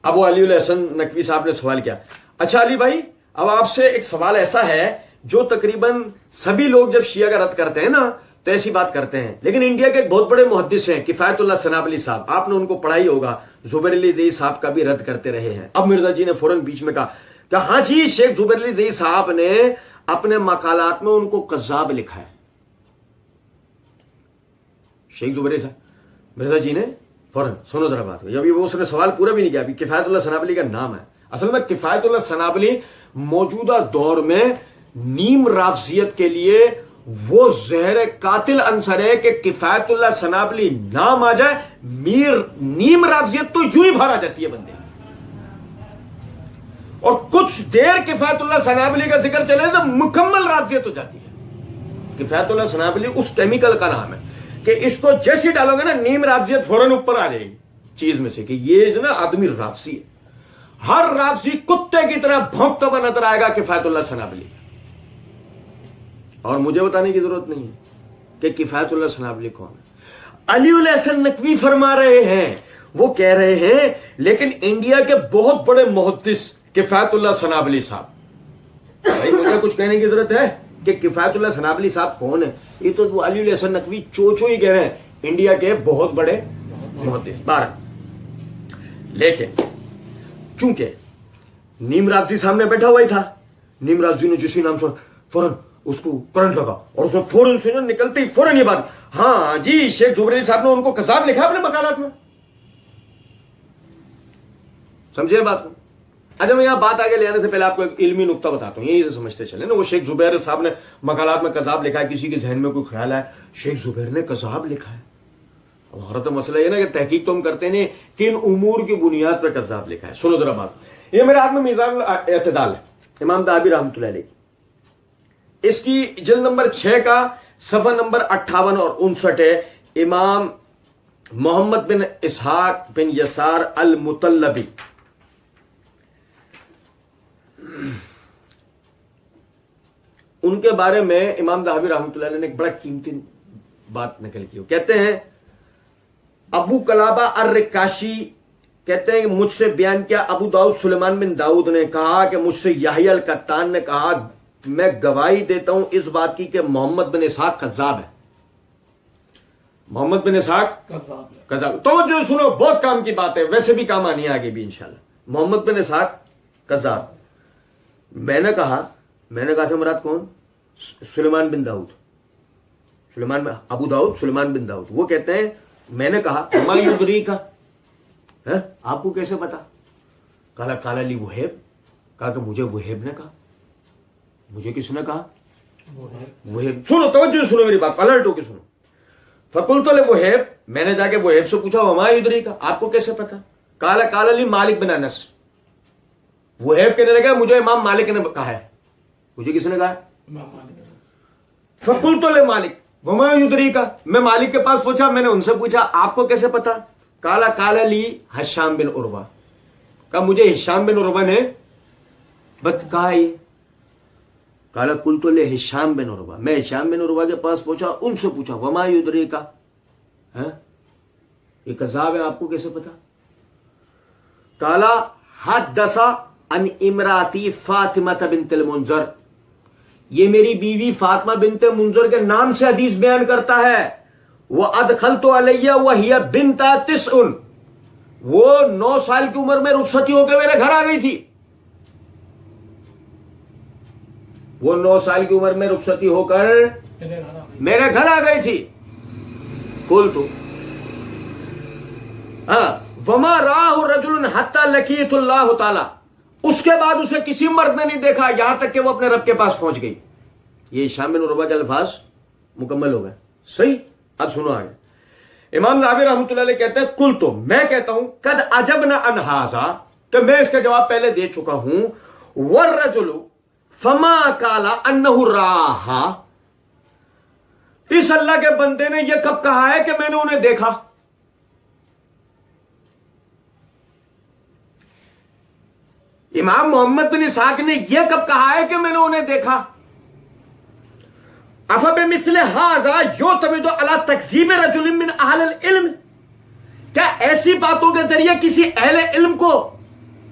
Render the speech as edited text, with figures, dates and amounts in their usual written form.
ابو علی الحسن نقوی صاحب نے سوال کیا، اچھا علی بھائی اب آپ سے ایک سوال ایسا ہے جو تقریباً سبھی لوگ جب شیعہ کا رد کرتے ہیں نا تو ایسی بات کرتے ہیں، لیکن انڈیا کے ایک بہت بڑے محدث ہیں کفایت اللہ سنابلی صاحب، آپ نے ان کو پڑھا ہی ہوگا، زبیر علی زئی صاحب کا بھی رد کرتے رہے ہیں۔ اب مرزا جی نے فوراً بیچ میں کہا کہ ہاں جی شیخ زبیر علی زئی صاحب نے اپنے مقالات میں ان کو کذاب لکھا ہے۔ شیخ زبیر علی صاحب، مرزا جی نے فوراً سنو ذرا بات ہوئی، ابھی وہ اس نے سوال پورا بھی نہیں کیا، ابھی کفایت اللہ سنابلی کا نام ہے۔ اصل میں کفایت اللہ سنابلی موجودہ دور میں نیم رافضیت کے لیے وہ زہر قاتل عنصر ہے کہ کفایت اللہ سنابلی نام آ جائے نیم رافضیت تو یوں ہی بھر آ جاتی ہے بندے، اور کچھ دیر کفایت اللہ سنابلی کا ذکر چلے تو مکمل رافضیت ہو جاتی ہے۔ کفایت اللہ سنابلی اس کیمیکل کا نام ہے کہ اس کو جیسے ڈالو گے نا نیم رافضیت فوراً اوپر آ جائے گی چیز میں سے کہ یہ جو نا آدمی رافضی ہے۔ ہر رافضی کتے کی طرح بھونکتا ہوا نظر آئے گا کفایت اللہ سنابلی، اور مجھے بتانے کی ضرورت نہیں ہے کہ کفایت اللہ سنابلی کون ہے۔ علی الحسن نقوی فرما رہے ہیں، وہ کہہ رہے ہیں لیکن انڈیا کے بہت بڑے محدث کفایت اللہ سنابلی صاحب، بھائی مجھے کچھ کہنے کی ضرورت ہے کہ کفایت اللہ سنابلی صاحب کون ہے؟ یہ تو وہ علی الحسن نقوی چوچو ہی کہہ رہے ہیں، انڈیا کے بہت بڑے محدث 12۔ لیکن چونکہ نیم رافضی سامنے بیٹھا ہوا ہی تھا، نیم رافضی نے جسی نام سنا فوراً اس کو کرنٹ لگا، اور اس نے فوراً سے نکلتے ہی فوراً یہ بات، ہاں جی شیخ زبیر علی صاحب نے ان کو کذاب لکھا اپنے مقالات میں۔ سمجھے بات کو؟ اچھا میں یہاں بات آگے لے آنے سے پہلے آپ کو ایک علمی نقطہ بتاتا ہوں، یہی سے سمجھتے چلے نا۔ وہ شیخ زبیر صاحب نے مقالات میں کذاب لکھا ہے، کسی کے ذہن میں کوئی خیال ہے شیخ زبیر نے کذاب لکھا ہے، ہمارا تو مسئلہ یہ نا کہ تحقیق تو ہم کرتے نہیں کن امور کی بنیاد پر کذاب لکھا ہے۔ سنو ذرا بات، یہ میرے ہاتھ میں میزان الاعتدال ہے امام دہابی رحمۃ اللہ علیہ کی، اس کی جلد نمبر 6 کا صفحہ نمبر 58 اور 59 ہے۔ امام محمد بن اسحاق بن یسار المطلبی ان کے بارے میں امام دہابی رحمۃ اللہ علیہ نے ایک بڑا قیمتی بات نقل کی، وہ کہتے ہیں ابو قلابہ الرکاشی کہتے ہیں کہ مجھ سے بیان کیا ابو داؤد سلیمان بن داؤد نے کہا کہ مجھ سے یحییٰ القطان نے کہا میں گواہی دیتا ہوں اس بات کی کہ محمد بن اسحاق کذاب ہے۔ محمد بن اسحاق کذاب، توجہ سنو بہت کام کی بات ہے، ویسے بھی کام آنی ہے آگے بھی انشاءاللہ۔ محمد بن اسحاق کذاب، میں نے کہا تھا مراد کون؟ سلیمان بن داؤد، سلیمان ابو داؤد سلیمان بن داؤد، وہ کہتے ہیں میں نے کہا ما یدریک کا، آپ کو کیسے پتا؟ قال لی وہیب، کہا کہ مجھے وہیب نے کہا۔ مجھے کس نے کہا؟ وہیب۔ سنو توجہ سنو میری بات، الرٹ ہو کے سنو۔ فقلت لوہیب، میں نے جا کے وہیب سے پوچھا وما یدریک کا، آپ کو کیسے پتا؟ قال لی مالک بن انس، وہیب کہنے لگا مجھے امام مالک نے کہا ہے۔ مجھے کس نے کہا؟ فقلت لمالک وما یدریک کا، میں مالک کے پاس پوچھا، میں نے ان سے پوچھا آپ کو کیسے پتا؟ قال لی ہشام بن عروہ، کہا مجھے ہشام بن عروہ نے کہا یہ۔ قال قلت لہشام بن عروہ، میں ہشام بن عروہ کے پاس پہنچا، ان سے پوچھا وما یدریک کا، یہ کذاب ہے آپ کو کیسے پتا؟ قال حدث عن امراتی فاطمہ بنت المنذر، یہ میری بیوی فاطمہ بنت منذر کے نام سے حدیث بیان کرتا ہے۔ وَأَدْخَلْتُ عَلَيَّ وَهِيَ بِنْتَ 9، وہ 9 سال کی عمر میں رخصتی ہو کے میرے گھر آ گئی تھی، وہ 9 سال کی عمر میں رخصتی ہو کر میرے گھر آ گئی تھی۔ قلت وَمَا رَآهُ رَجُلٌ حَتَّى لَقِيتُ اللَّهُ تعالی، اس کے بعد اسے کسی مرد نے نہیں دیکھا یہاں تک کہ وہ اپنے رب کے پاس پہنچ گئی۔ یہ ہشام بن عروہ کے الفاظ مکمل ہو گئے، صحیح؟ اب سنو آگے، امام دہابی رحمۃ اللہ علیہ کہتے ہیں کل تو میں کہتا ہوں قد عجبنا عن ھذا، تو میں اس کا جواب پہلے دے چکا ہوں۔ والرجل فما قال انہ راھا، اس اللہ کے بندے نے یہ کب کہا ہے کہ میں نے انہیں دیکھا؟ امام محمد بن اسحاق نے یہ کب کہا ہے کہ میں نے انہیں دیکھا؟ افبمثل ھذا یعتمد علی تکذیب رجل من اہل العلم، کیا ایسی باتوں کے ذریعے کسی اہل علم کو